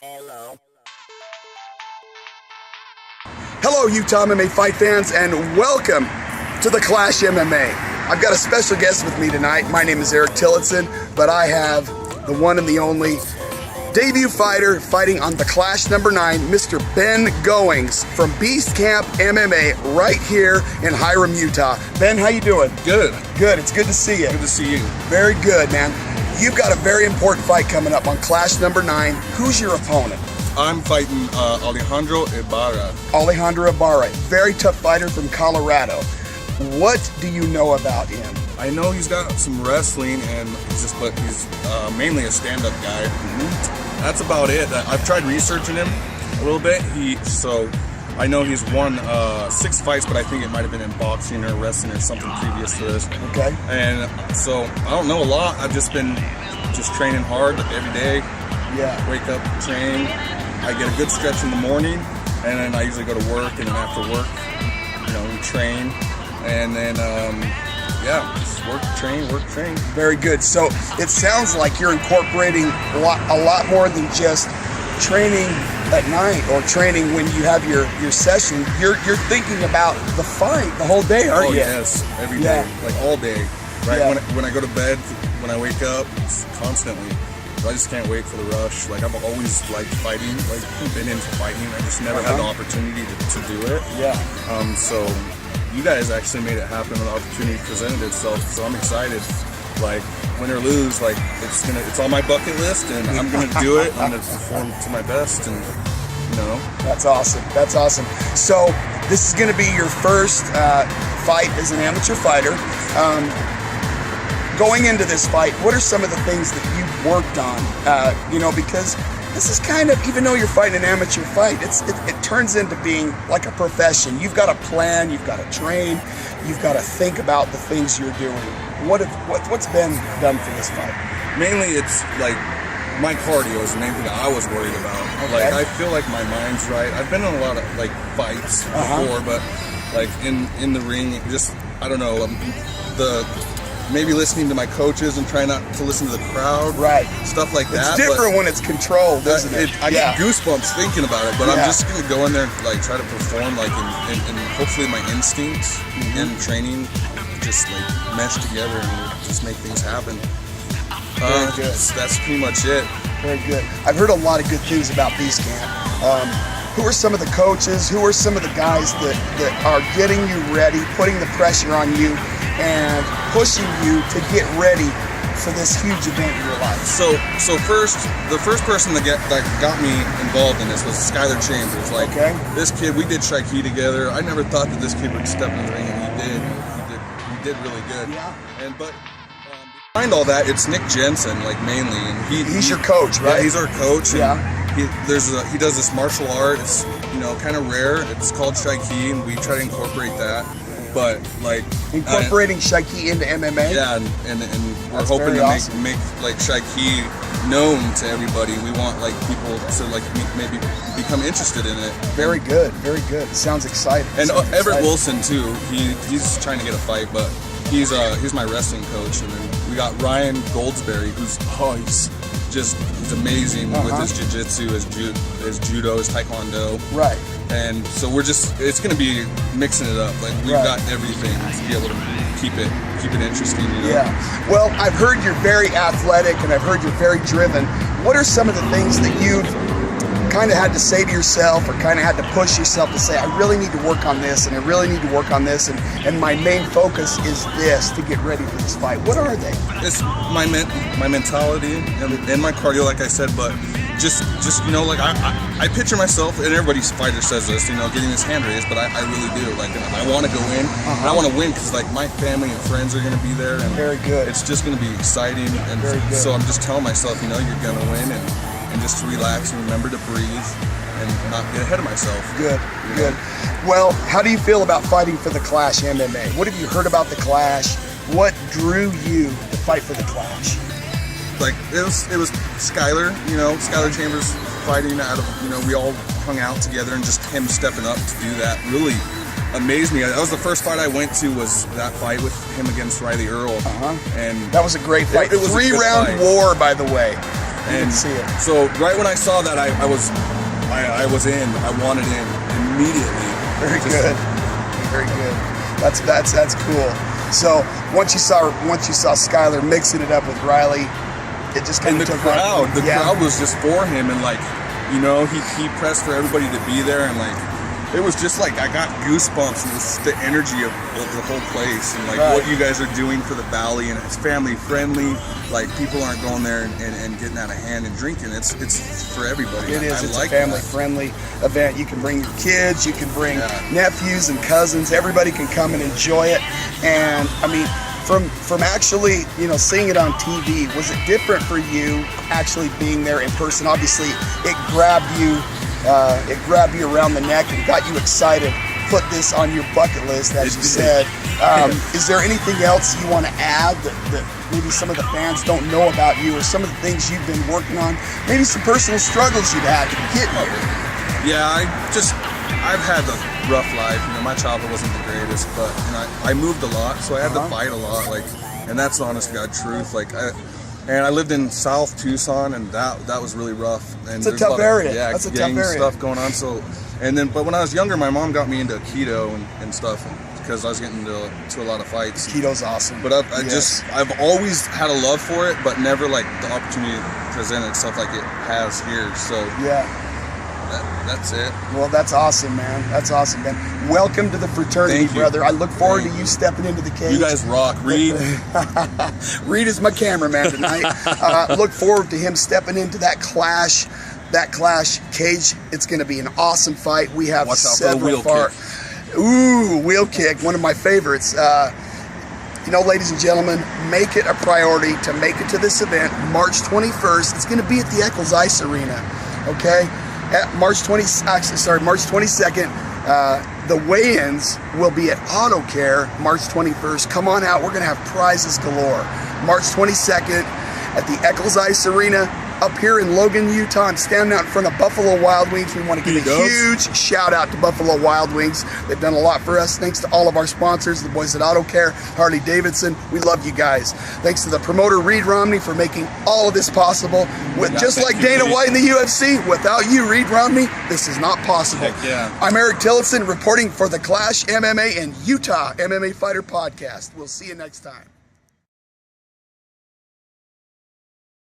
Hello, Utah MMA fight fans, and welcome to the Clash MMA. I've got a special guest with me tonight. My name is Eric Tillotson, but I have the one and the only debut fighter fighting on the Clash number 9, Mr. Ben Goins from Beast Camp MMA right here in Hiram, Utah. Ben, how you doing? Good. Good. It's good to see you. Good to see you. Very good, man. You've got a very important fight coming up on Clash number 9. Who's your opponent? I'm fighting Alejandro Ibarra. Alejandro Ibarra, very tough fighter from Colorado. What do you know about him? I know he's got some wrestling, and he's mainly a stand-up guy. That's about it. I've tried researching him a little bit. So I know he's won 6 fights, but I think it might have been in boxing or wrestling or something previous to this. Okay. And so I don't know a lot. I've just been training hard every day. Yeah. Wake up, train. I get a good stretch in the morning, and then I usually go to work, and then after work, we train, and then just work, train. Very good. So it sounds like you're incorporating a lot more than just training at night or training when you have your session. You're thinking about the fight the whole day, aren't you? Oh yes, every day, like all day. Right. Yeah. When I go to bed, when I wake up, it's constantly. I just can't wait for the rush. Like, I've always liked fighting, been into fighting. I just never had the opportunity to do it. Yeah. So you guys actually made it happen when the opportunity presented itself. So I'm excited. Like, win or lose, it's on my bucket list, and I'm gonna do it. I'm gonna perform to my best, and That's awesome. That's awesome. So this is gonna be your first fight as an amateur fighter. Going into this fight, what are some of the things that you've worked on? Because this is kind of, even though you're fighting an amateur fight, it turns into being like a profession. You've got to plan, you've got to train, you've got to think about the things you're doing. What's been done for this fight? Mainly, it's like my cardio is the main thing that I was worried about. Okay. Like, I feel like my mind's right. I've been in a lot of fights before, but in the ring, I don't know, maybe listening to my coaches and trying not to listen to the crowd. Right. Stuff like that. It's different when it's controlled, isn't it? I get goosebumps thinking about it, but I'm just going to go in there and try to perform and hopefully my instincts and training just mesh together and just make things happen. Very good. That's pretty much it. Very good. I've heard a lot of good things about Beast Camp. Who are some of the coaches? Who are some of the guys that are getting you ready, putting the pressure on you, and pushing you to get ready for this huge event in your life? So the first person that got me involved in this was Skylar Chambers. This kid, we did Shaiki together. I never thought that this kid would step in the ring, and he did really good. Yeah. But behind all that, it's Nick Jensen, mainly, and he's your coach, right? Yeah, he's our coach. And yeah. He does this martial art. It's kind of rare. It's called Shaiki, and we try to incorporate that. But incorporating Shaiki into MMA. Yeah, and we're hoping to make Shaiki known to everybody. We want people to maybe become interested in it. Very good, very good. Sounds exciting. And Everett Wilson too. He's trying to get a fight, but he's my wrestling coach. And then we got Ryan Goldsberry, he's amazing with his jiu-jitsu, his judo, his taekwondo. Right. And so it's going to be mixing it up. We've got everything to be able to keep it interesting. Yeah. Well, I've heard you're very athletic, and I've heard you're very driven. What are some of the things that you've kind of had to say to yourself, or kind of had to push yourself to say, I really need to work on this, and I really need to work on this, and my main focus is this to get ready for this fight? What are they? It's my mentality and my cardio, like I said, but just I picture myself, and everybody's fighter says this, getting this hand raised, but I really do. I want to go in, and I want to win because my family and friends are going to be there, and very good. It's just going to be exciting, and so I'm just telling myself, you're going to win, and just to relax and remember to breathe and not get ahead of myself. Good. Well, how do you feel about fighting for the Clash MMA? What have you heard about the Clash? What drew you to fight for the Clash? It was Skylar, Skylar Chambers fighting out of, we all hung out together, and just him stepping up to do that really amazed me. That was the first fight I went to, was that fight with him against Riley Earl. And that was a great fight. It was 3-round war, by the way. can see it. So right when I saw that, I was in. I wanted in immediately. Very good. Very good. That's cool. So once you saw Skyler mixing it up with Riley, it just kind of took off. The crowd was just for him, and like, you know, he pressed for everybody to be there, and like, it was just like, I got goosebumps, and it's the energy of the whole place, and like what you guys are doing for the Valley, and it's family friendly. Like, people aren't going there and getting out of hand and drinking. It's for everybody. It is. It's like a family friendly event. You can bring your kids, you can bring nephews and cousins. Everybody can come and enjoy it. And I mean, from actually, you know, seeing it on TV, was it different for you actually being there in person? Obviously, it grabbed you around the neck and got you excited. Put this on your bucket list, as you said. Is there anything else you want to add that maybe some of the fans don't know about you, or some of the things you've been working on? Maybe some personal struggles you've had to get here. Yeah, I've had a rough life. You know, my childhood wasn't the greatest, but you know, I moved a lot, so I had to fight a lot. Like, and that's the honest to God truth. Like, I lived in South Tucson, and that was really rough. And it's a tough area. Yeah, that's a gang tough area. Stuff going on. So, but when I was younger, my mom got me into keto and stuff, because I was getting into a lot of fights. Keto's awesome. But I've always had a love for it, but never like the opportunity presented itself like it has here. So yeah. That's it. Well, that's awesome, man. That's awesome, man. Welcome to the fraternity, brother. I look forward to you stepping into the cage. You guys rock. Reed. Reed is my cameraman tonight. Look forward to him stepping into that clash cage. It's going to be an awesome fight. We have several wheel kick, one of my favorites. You know, ladies and gentlemen, make it a priority to make it to this event, March 21st. It's going to be at the Eccles Ice Arena, okay? At March 22nd. The weigh-ins will be at Auto Care March 21st. Come on out. We're going to have prizes galore. March 22nd at the Eccles Ice Arena up here in Logan, Utah. I'm standing out in front of Buffalo Wild Wings. We want to give a huge shout out to Buffalo Wild Wings. They've done a lot for us. Thanks to all of our sponsors, the boys at Auto Care, Harley Davidson. We love you guys. Thanks to the promoter Reed Romney for making all of this possible. Just like Dana White in the UFC, without you, Reed Romney, this is not possible. I'm Eric Tillotson reporting for the Clash MMA and Utah MMA Fighter Podcast. We'll see you next time.